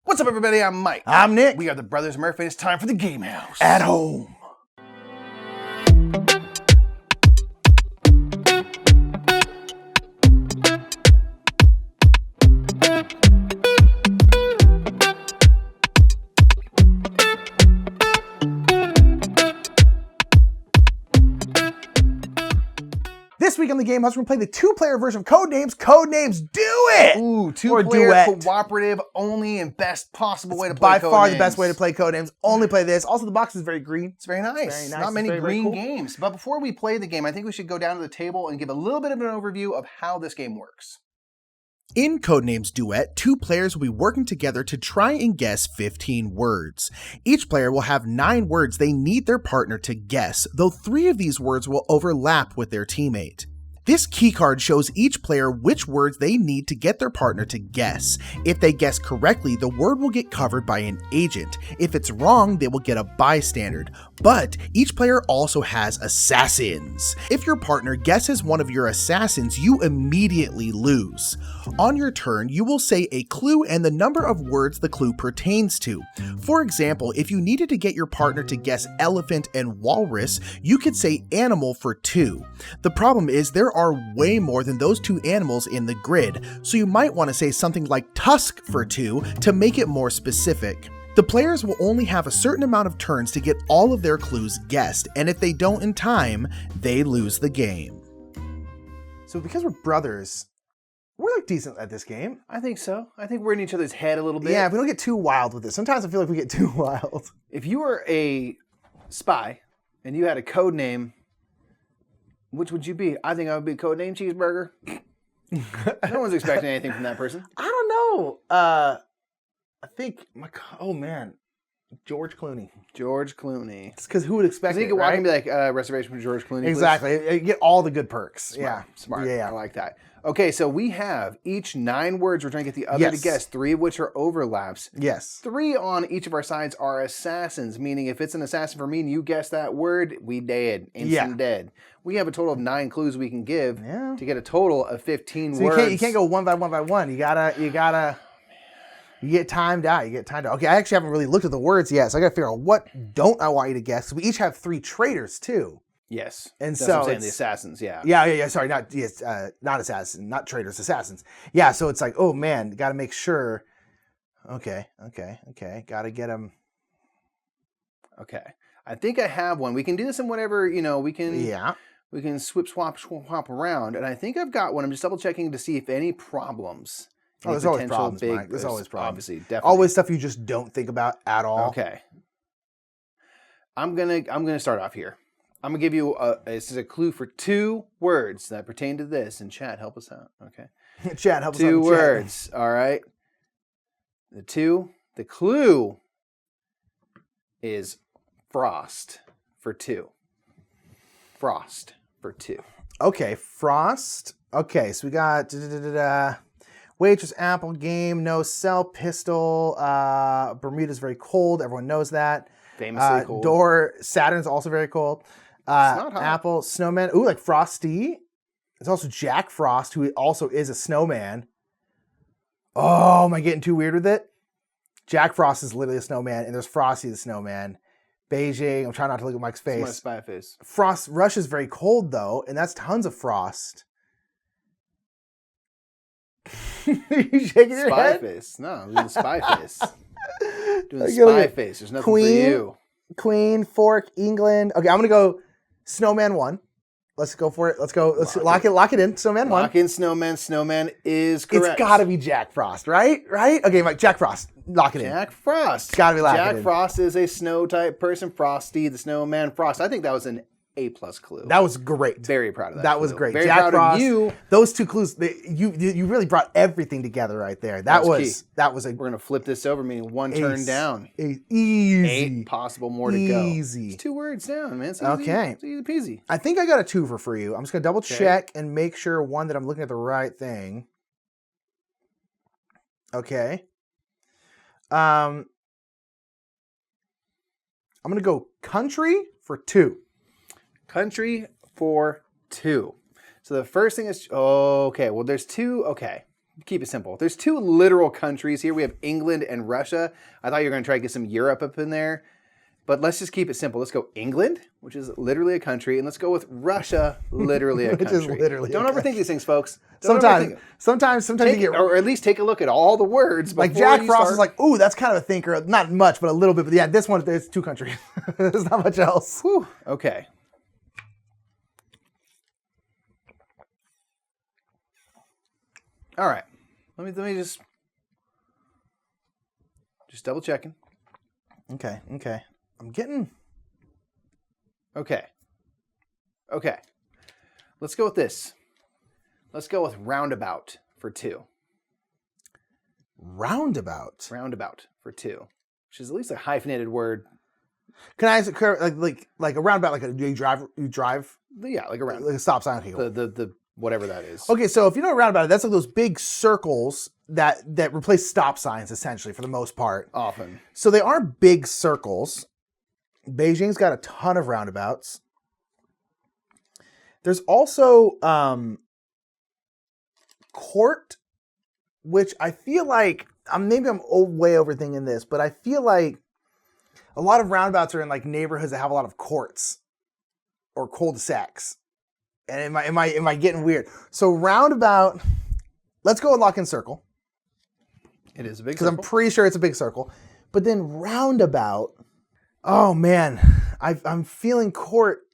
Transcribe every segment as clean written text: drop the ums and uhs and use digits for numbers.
What's up, everybody? I'm Mike. I'm Nick. We are the Brothers Murphy, and it's time for the Game House. At home. This week on the Game House, we're going to play the two-player version of Codenames, Codenames Duet! Ooh, Or two-player, Duet. cooperative, only and best possible way to play By Codenames. far the best way to play Codenames. Only play this. Also, the box is very green. It's very nice. Very nice. Not many It's very, green very cool. games. But before we play the game, I think we should go down to the table and give a little bit of an overview of how this game works. In Codenames Duet, two players will be working together to try and guess 15 words. Each player will have 9 words they need their partner to guess, though 3 of these words will overlap with their teammate. This keycard shows each player which words they need to get their partner to guess. If they guess correctly, the word will get covered by an agent. If it's wrong, they will get a bystander. But each player also has assassins. If your partner guesses one of your assassins, you immediately lose. On your turn, you will say a clue and the number of words the clue pertains to. For example, if you needed to get your partner to guess elephant and walrus, you could say animal for 2. The problem is there are way more than those 2 animals in the grid, so you might want to say something like tusk for 2 to make it more specific. The players will only have a certain amount of turns to get all of their clues guessed, and if they don't in time, they lose the game. So because we're brothers, we're like decent at this game. I think so. I think we're in each other's head a little bit. Yeah, if we don't get too wild with this. Sometimes I feel like we get too wild. If you were a spy and you had a code name, which would you be? I think I would be Codename Cheeseburger. No one's expecting anything from that person. I don't know. I think, oh man, George Clooney. George Clooney. It's because who would expect So you it, could walk right? and be like, Restoration from George Clooney, please. Exactly. You get all the good perks. Smart. Yeah. Smart. Yeah. I like that. Okay, so we have each 9 words. We're trying to get the other to Yes. guess, 3 of which are overlaps. Yes. 3 on each of our sides are assassins, meaning if it's an assassin for me and you guess that word, we dead. Instant dead. We have a total of 9 clues we can give to get a total of 15 So words. you can't go one by one. You gotta you get timed out. Okay, I actually haven't really looked at the words yet, so I gotta figure out what don't I want you to guess. We each have 3 traitors too. Yes. And That's so what I'm saying, it's- the assassins, yeah. Yeah. Sorry, not assassins, not traitors, assassins. Yeah. So it's like, oh man, got to make sure. Okay. Got to get them. Okay. I think I have one. We can do this in whatever, we can. Yeah. We can swap around, and I think I've got one. I'm just double checking to see if any problems. Oh, any there's always potential problems, Mike. There's always problems. Obviously, definitely. Always stuff you just don't think about at all. Okay. I'm gonna start off here. I'm gonna give you this is a clue for 2 words that pertain to this, and chat, help us out. Okay. Chat, help us out. 2 in chat. words. All right. The clue is frost for 2. Frost for 2. Okay, frost. Okay, so we got waitress, apple, game, no cell, pistol. Bermuda's very cold. Everyone knows that. Famously cold. Door. Saturn's also very cold. not hot. Apple, snowman. Ooh, like Frosty. There's also Jack Frost, who also is a snowman. Oh, am I getting too weird with it? Jack Frost is literally a snowman, and there's Frosty the snowman. Beijing. I'm trying not to look at Mike's It's my face. spy face. Frost. Russia's very cold though, and that's tons of frost. Are you shaking your Spy head? face. No, I'm doing the spy face. Doing the Okay, spy look. face. There's nothing Queen. for you. Queen, fork, England. Okay, I'm gonna go snowman 1. Let's go for it. Let's go. Let's lock it in. Snowman 1. Lock in snowman. Snowman is correct. It's gotta be Jack Frost, right? Right? Okay, Mike, Jack Frost. Lock it in. Jack Frost. It's gotta be locked Jack in. Frost is a snow type person. Frosty, the snowman. Frost. I think that was an A+ clue. That was great. Very proud of that. That was clue. great. Very Jack proud Frost. of you. Those 2 clues. You really brought everything together right there. That was a We're gonna flip this over, meaning 1 turn down. Easy. 8 possible more to go. Easy. It's 2 words down, man. It's easy. Okay. It's easy peasy. I think I got a 2 for you. I'm just gonna double check and make sure that I'm looking at the right thing. Okay. I'm gonna go country for 2. Country for 2. So the first thing is okay. Well, there's 2. Okay, Keep it simple. There's 2 literal countries here. We have England and Russia. I thought you were going to try to get some Europe up in there. But let's just keep it simple. Let's go England, which is literally a country, and let's go with Russia, literally a country. Which is literally Don't a overthink these things, folks. Sometimes you get... Or at least take a look at all the words before Like Jack you Frost start. is like, ooh, that's kind of a thinker. Not much, but a little bit. But yeah, this one, there's 2 countries. There's not much else. Whew. Okay. All right. Let me just double checking. Okay. I'm getting... Okay. Let's go with this. Let's go with Roundabout for 2. Roundabout. Roundabout for 2, which is at least a hyphenated word. Can I ask like a roundabout, like you drive? Yeah, like a round. Like a stop sign. Okay, cool. The whatever that is. Okay, so if you know a roundabout, that's like those big circles that replace stop signs essentially for the most part. Often. So they are big circles. Beijing's got a ton of roundabouts. There's also court, which I feel like maybe I'm way overthinking this, but I feel like a lot of roundabouts are in like neighborhoods that have a lot of courts or cul-de-sacs. And am I getting weird? So roundabout, let's go with lock in circle. It is a big Because circle. I'm pretty sure it's a big circle. But then roundabout, oh man, I'm feeling court,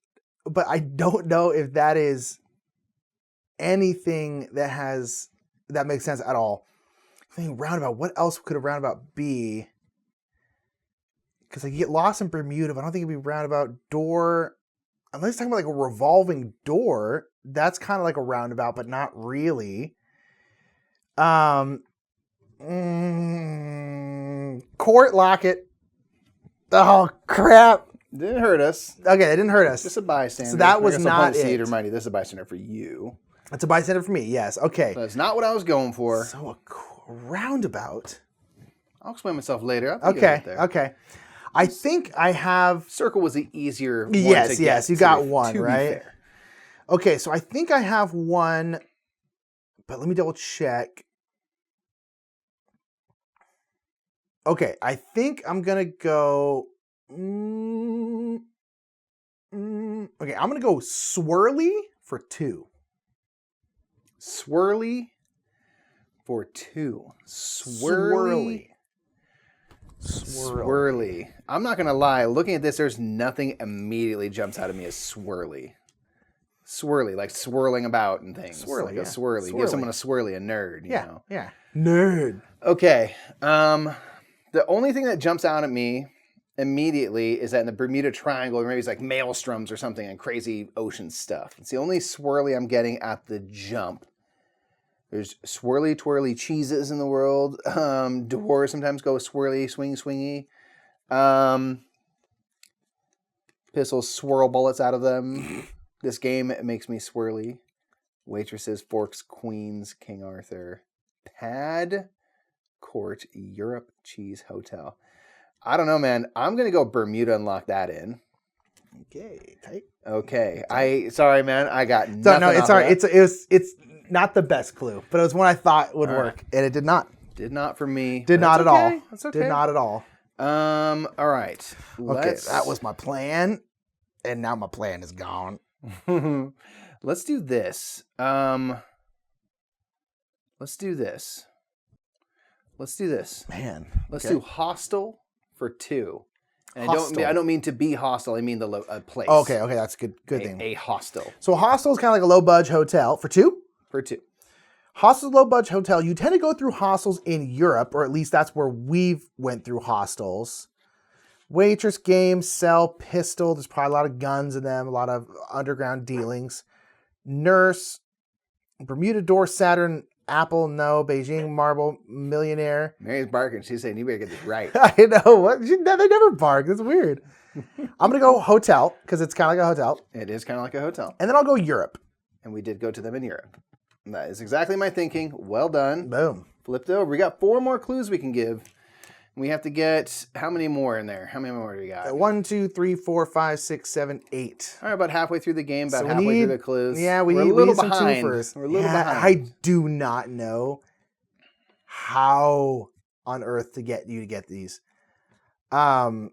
but I don't know if that is anything that makes sense at all. I think roundabout, what else could a roundabout be? Because I get lost in Bermuda, but I don't think it'd be roundabout. Door, unless talking about like a revolving door, that's kind of like a roundabout, but not really. Court, lock it. Oh crap! Didn't hurt us. Okay, that didn't hurt us. Just a bystander. So that was I guess not I'll plant the seed it. to remind you, this is a bystander for you. It's a bystander for me. Yes. Okay. That's not what I was going for. So a roundabout. I'll explain myself later. I'll get there. Okay. I think I have. Circle was the easier one Yes. to get. You got one, to be right? fair. Okay, so I think I have one, but let me double check. Okay, I think I'm gonna go. Okay, I'm gonna go Swirly for 2. Swirly for 2. Swirly. Swirly. I'm not going to lie. Looking at this, there's nothing immediately jumps out at me as swirly. Swirly, like swirling about and things. Swirly, like yeah. a swirly. Swirly. Give someone a swirly, a nerd, you know. Yeah. Nerd. Okay. The only thing that jumps out at me immediately is that in the Bermuda Triangle, or maybe it's like maelstroms or something and crazy ocean stuff. It's the only swirly I'm getting at the jump. There's swirly, twirly cheeses in the world. Doors sometimes go swirly, swingy. Pistols swirl bullets out of them. This game makes me swirly. Waitresses, forks, queens, King Arthur. Pad, court, Europe, cheese, hotel. I don't know, man. I'm going to go Bermuda and lock that in. Okay, tight. Okay. Sorry, man. I got nothing. So no, it's off all of right. that. It's not the best clue, but it was one I thought would All work, and it did not. Did not for me. Did not at all. That's okay. Did not at all. All right. Okay, that was my plan, and now my plan is gone. Let's do this. Let's do this. Man. Let's okay. do hostel for 2. And Hostel. I don't mean to be hostile. I mean the place. Okay, that's a good thing. A hostel So a hostel is kind of like a low budge hotel for 2. for 2. Hostel's low budge hotel. You tend to go through hostels in Europe, or at least that's where we've went through hostels. Waitress, game, cell, pistol. There's probably a lot of guns in them, a lot of underground dealings. Nurse, Bermuda door, Saturn, Apple, no, Beijing, marble, millionaire. Mary's barking. She's saying, you better get this right. I know. What? They never bark. That's weird. I'm going to go hotel because it's kind of like a hotel. It is kind of like a hotel. And then I'll go Europe. And we did go to them in Europe. That is exactly my thinking. Well done. Boom. Flipped over. We got 4 more clues we can give. We have to get, how many more in there? How many more do we got? 1, 2, 3, 4, 5, 6, 7, 8. All right, about halfway through the game, So we need through the clues. Yeah, we We're need a little some behind. twofers. We're a little I behind. do not know how on earth to get you to get these. Oh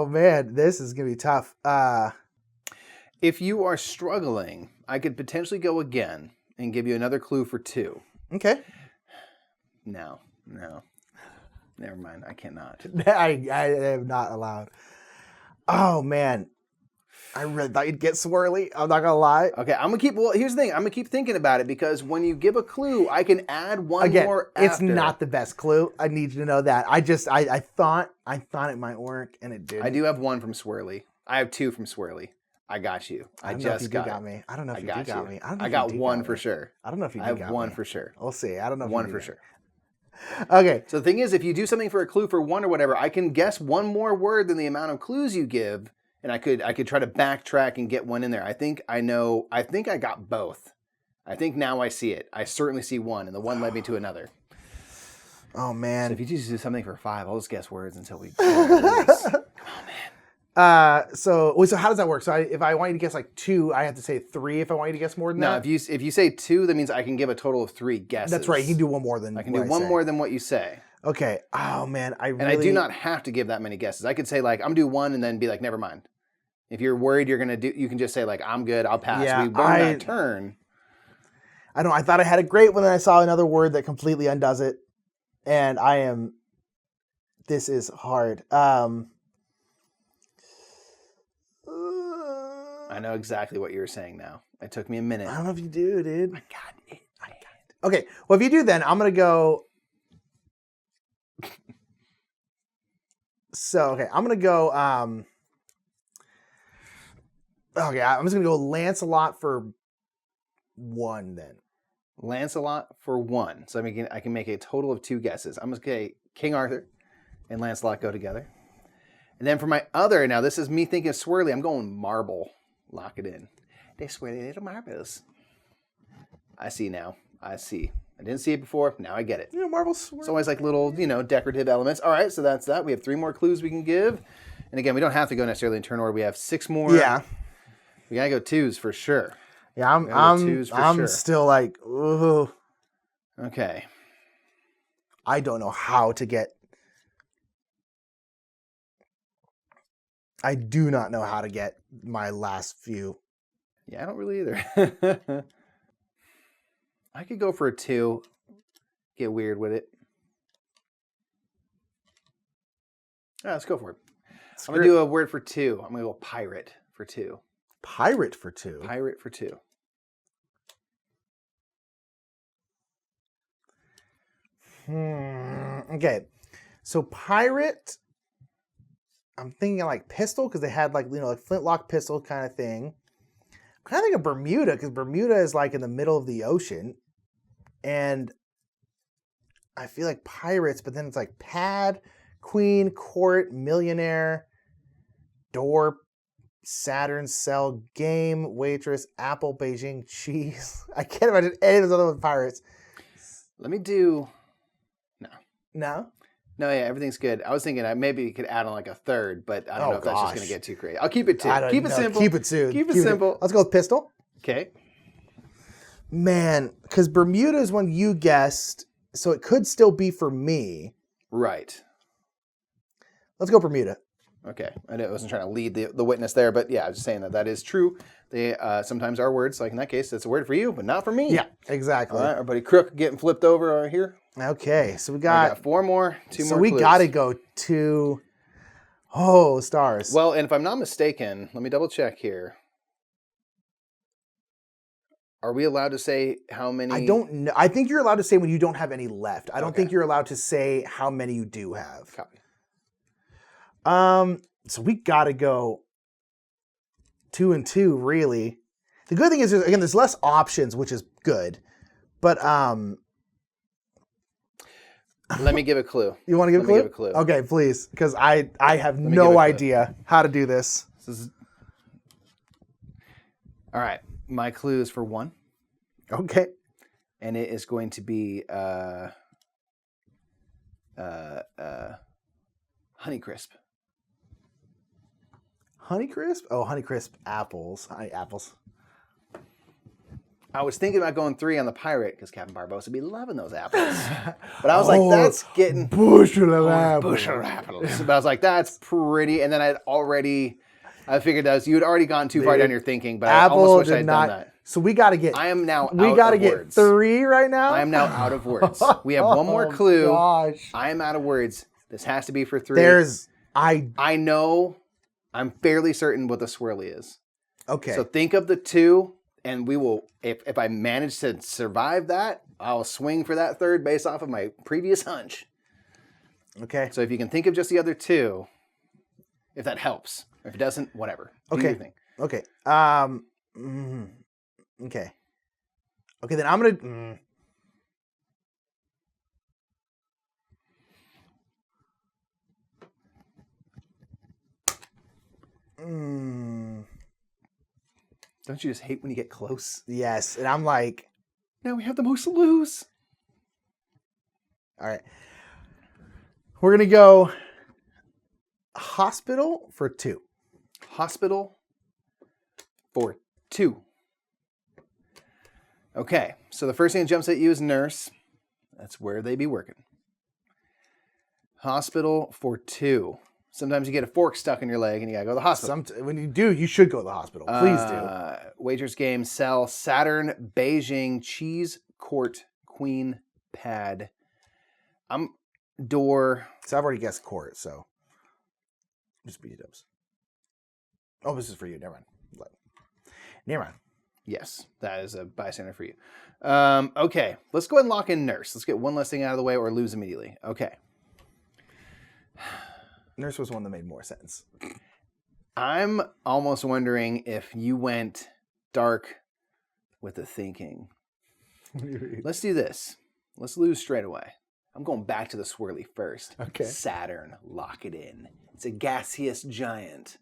man, this is gonna be tough. If you are struggling, I could potentially go again and give you another clue for 2. Okay. No. Never mind. I cannot. I am not allowed. Oh man, I really thought you'd get Swirly. I'm not gonna lie. Okay, I'm gonna keep. Well, here's the thing. I'm gonna keep thinking about it because when you give a clue, I can add one Again, more. it's After. not the best clue. I need you to know that. I thought it might work, and it didn't. I do have one from Swirly. I have 2 from Swirly. I got you. I just got me. I don't know if you got me. I got one for sure. I don't know if you I have one for sure. We'll see. I don't know if One you for do. sure. Okay. So the thing is, if you do something for a clue for 1 or whatever, I can guess one more word than the amount of clues you give, and I could try to backtrack and get one in there. I think I know. I think I got both. I think now I see it. I certainly see one, and the one led me to another. Oh man. So if you just do something for 5, I'll just guess words until we. Come on, man. So how does that work? So if I want you to guess like 2, I have to say 3 if I want you to guess more than No, that? if you say 2, that means I can give a total of 3 guesses. That's right. You can do one more than I can do one more than what you say. Okay. Oh man, And I do not have to give that many guesses. I could say like I'm do 1 and then be like never mind. If you're worried you're gonna do, you can just say like I'm good. I'll pass. Yeah, We learned that turn. I don't. I thought I had it great when I saw another word that completely undoes it, and I am. This is hard. I know exactly what you were saying now. It took me a minute. I don't know if you do, dude. I got it. Okay. Well, if you do, then I'm gonna go. Okay, I'm gonna go. Okay, I'm just gonna go Lancelot for 1 then. Lancelot for 1. So I can make a total of 2 guesses. I'm just gonna say King Arthur and Lancelot go together. And then for my other, now this is me thinking of Swirly. I'm going marble. Lock it in. They swirly little marbles. I see now. I see. I didn't see it before. Now I get it. Yeah, marble swirl. It's always like little, decorative elements. All right, so that's that. We have 3 more clues we can give. And again, we don't have to go necessarily in turn order. We have 6 more. Yeah. We gotta go 2s for sure. Yeah, twos for I'm sure. still like, ooh. Okay. I don't know how to get. I do not know how to get my last few. Yeah, I don't really either. I could go for a 2. Get weird with it. All right, let's go for it. I'm going to do a word for 2. I'm going to go pirate for 2. Pirate for 2. Pirate for 2. Okay. So pirate, I'm thinking like pistol because they had like flintlock pistol kind of thing. I'm kind of thinking of Bermuda because Bermuda is like in the middle of the ocean, and I feel like pirates, but then it's like pad, queen, court, millionaire, door, Saturn, cell, game, waitress, apple, Beijing, cheese. I can't imagine any of those other ones pirates. Let me do... No? No, yeah, everything's good. I was thinking maybe you could add on like a 3rd, but I don't know if that's just going to get too crazy. I'll keep it 2. Keep it simple. Keep it soon. Keep it simple. Let's go with pistol. Okay. Man, because Bermuda is one you guessed, so it could still be for me. Right. Let's go Bermuda. Okay. I wasn't trying to lead the witness there, but yeah, I was just saying that is true. They sometimes are words, like in that case, it's a word for you, but not for me. Yeah, exactly. All right, our buddy Crook getting flipped over here. Okay, so we got got 4 more, 2 more So we clues. got to go to... Oh, stars. Well, and if I'm not mistaken, let me double check here. Are we allowed to say how many? I don't know. I think you're allowed to say when you don't have any left. I don't think you're allowed to say how many you do have. Copy. So we got to go 2 and 2, really. The good thing is, again, there's less options, which is good. But let me give a clue. You want to give a clue? Let me give a clue. Okay, please, because I have no idea how to do this. All right, my clue is for 1. Okay. And it is going to be Honeycrisp. Honeycrisp? Oh, Honeycrisp apples. Apples. I was thinking about going 3 on the pirate because Captain Barbosa would be loving those apples. But I was like, that's getting bushel of apples. bushel of apples. But I was like, that's pretty. And then I figured that you had already gone too far down your thinking, but I almost wish I had done that. So we got to get. I am now. We got to get 3 right now. I am now out of words. We have one more clue. Gosh. I am out of words. This has to be for 3. I know. I'm fairly certain what the swirly is. Okay. So think of the 2, and we will. If I manage to survive that, I'll swing for that 3rd based off of my previous hunch. Okay. So if you can think of just the other 2, if that helps. If it doesn't, whatever. Do your thing. Okay. Okay. Okay, then I'm gonna. Don't you just hate when you get close? Yes, and I'm like, Now we have the most to lose. all right. We're gonna go hospital for 2. Hospital for 2. Okay, so the first thing that jumps at you is nurse. That's where they be working. Hospital for 2. Sometimes you get a fork stuck in your leg and you gotta go to the hospital. When you do, you should go to the hospital. Please do. Wagers game, sell Saturn, Beijing, cheese, court, queen, pad. Door. So I've already guessed court, so just beat it up. Oh, this is for you. Never mind. Yes, that is a bystander for you. Okay, let's go ahead and lock in nurse. Let's get one less thing out of the way or lose immediately. Okay. Nurse was one that made more sense. I'm almost wondering if you went dark with the thinking. Let's do this. Let's lose straight away. I'm going back to the swirly first. Okay. Saturn, lock it in. It's a gaseous giant.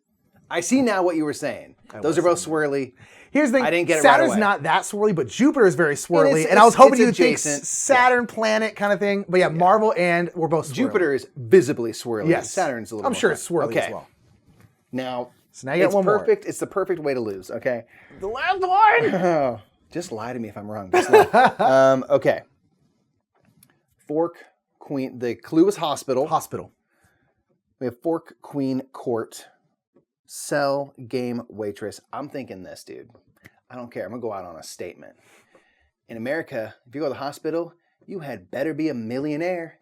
I see now what you were saying. Those are both swirly. Here's the thing. I didn't get it Saturn's right away. not that swirly, but Jupiter is very swirly. It's and I was hoping you'd think adjacent. Saturn planet kind of thing. But yeah, Marvel and we're both swirly. Jupiter is visibly swirly. Yes. Saturn's a little I'm more sure fun. it's swirly Okay. as well. Now, So now you got one perfect. It's the perfect way to lose, okay? more. The last one. Oh, just lie to me if I'm wrong. Just lie. Okay. Fork, queen. The clue is hospital. Hospital. We have fork, queen, court, cell, game, waitress. I'm thinking this, dude. I don't care. I'm going to go out on a statement. In America, if you go to the hospital, you had better be a millionaire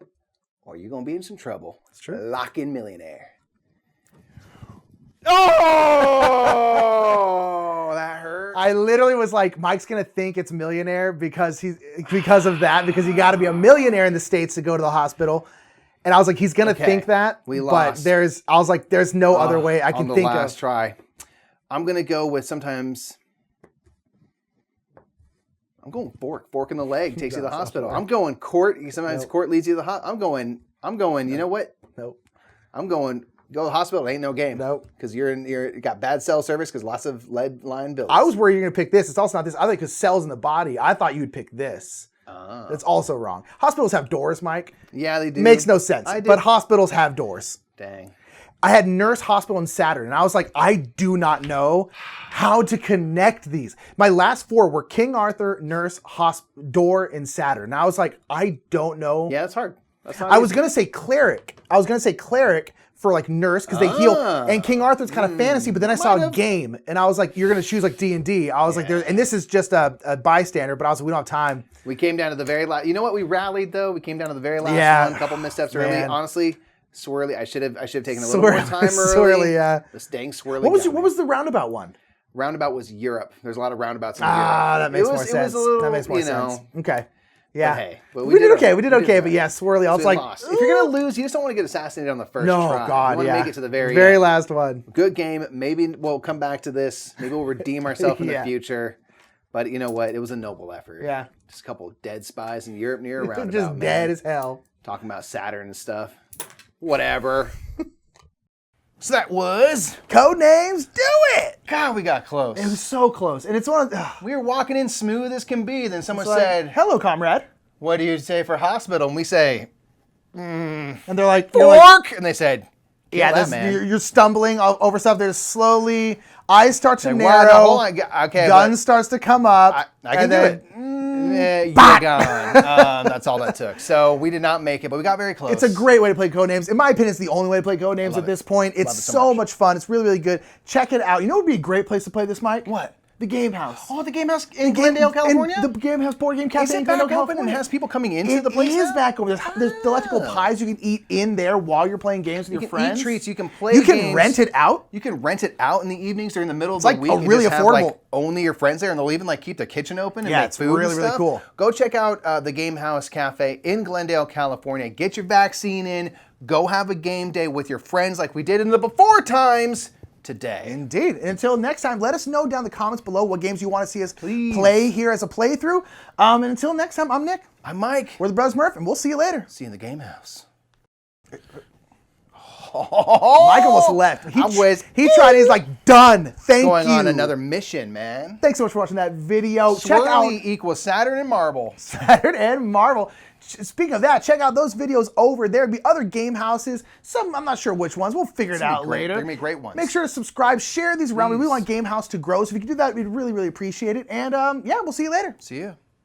or you're going to be in some trouble. That's true. Lock in millionaire. Oh, that hurt. I literally was like, Mike's gonna think it's millionaire because you got to be a millionaire in the States to go to the hospital. And I was like, he's gonna think that. We lost. But I was like, there's no other way I can think on the last of. try. I'm gonna go with sometimes. I'm going fork. Fork in the leg takes you to the hospital. I'm going court. Sometimes court leads you to the hospital. I'm going. You know what? Nope. I'm going. Go to the hospital. It ain't no game. Nope. Because you got bad cell service because lots of lead line bills. I was worried you're gonna pick this. It's also not this. I think because cells in the body. I thought you would pick this. That's also wrong. Hospitals have doors, Mike. Yeah, they do. Makes no sense. But hospitals have doors. Dang. I had nurse, hospital, and Saturn. And I was like, I do not know how to connect these. My last 4 were King Arthur, nurse, door, and Saturn. And I was like, I don't know. Yeah, that's hard. That's not I was going to say cleric. For like nurse because they heal. And King Arthur's kind of fantasy, but then I saw a game. And I was like, you're going to choose like D&D. I was like, and this is just a bystander, but I was like, we don't have time. We came down to the very last. You know what? We rallied though. We came down to the very last one. A couple missteps early. Honestly, swirly. I should have taken a little more time early. Swirly, yeah. This dang swirly. What was the roundabout one? Roundabout was Europe. There's a lot of roundabouts in Europe. That makes more sense. It was a little, that makes more sense. Okay. Yeah. But we did okay. We did okay. But yeah, swirly. I was like, lost. If you're going to lose, you just don't want to get assassinated on the first try. No, God, you want to make it to the very end. Last one. Good game. Maybe we'll come back to this. Maybe we'll redeem ourselves in the future. But you know what? It was a noble effort. Yeah. Just a couple of dead spies in Europe near a roundabout. Just dead as hell. Talking about Saturn and stuff. Whatever. So that was Codenames Duet. God, we got close. It was so close. And it's one of we were walking in smooth as can be. Then someone like, said, hello, comrade. What do you say for hospital? And we say, And they're like, fork. And they said, yeah, man. you're stumbling over stuff. There's slowly. eyes start to Like, narrow. hold on. Okay, gun starts to come up. I can and do then, it. You're gone. That's all that took. So we did not make it, but we got very close. It's a great way to play Codenames. In my opinion, it's the only way to play Codenames at this point. It's so much fun. It's really, really good. Check it out. You know what would be a great place to play this, Mike? What? The Game House. Oh, the Game House in Glendale, California? The Game House Board Game Cafe Is it in Glendale, back open California. and has people coming into the place It is now? back open. There's delectable pies you can eat in there while you're playing games with You your can friends. eat treats. You can play You can games. rent it out. You can rent it out in the evenings or in the middle of like the week. a and really just have, affordable- like, only your friends there, and they'll even like keep the kitchen open and Yeah, make it's food really, and really stuff. cool. Go check out the Game House Cafe in Glendale, California. Get your vaccine in. Go have a game day with your friends like we did in the before times today. Indeed. And until next time, let us know down in the comments below what games you want to see us Please. play here as a playthrough. And until next time, I'm Nick. I'm Mike. We're the Brothers Murph, and we'll see you later. See you in the Game House. Mike almost left. He tried. He's like, done. Thank you. Going on another mission, man. Thanks so much for watching that video. Check out Swirly equals Saturn and Marble. Saturn and Marvel. Speaking of that, check out those videos over there. There'll be other game houses. Some, I'm not sure which ones. We'll figure it out later. They're going to be great ones. Make sure to subscribe, share these around. We want Game House to grow. So if you can do that, we'd really, really appreciate it. And yeah, we'll see you later. See you.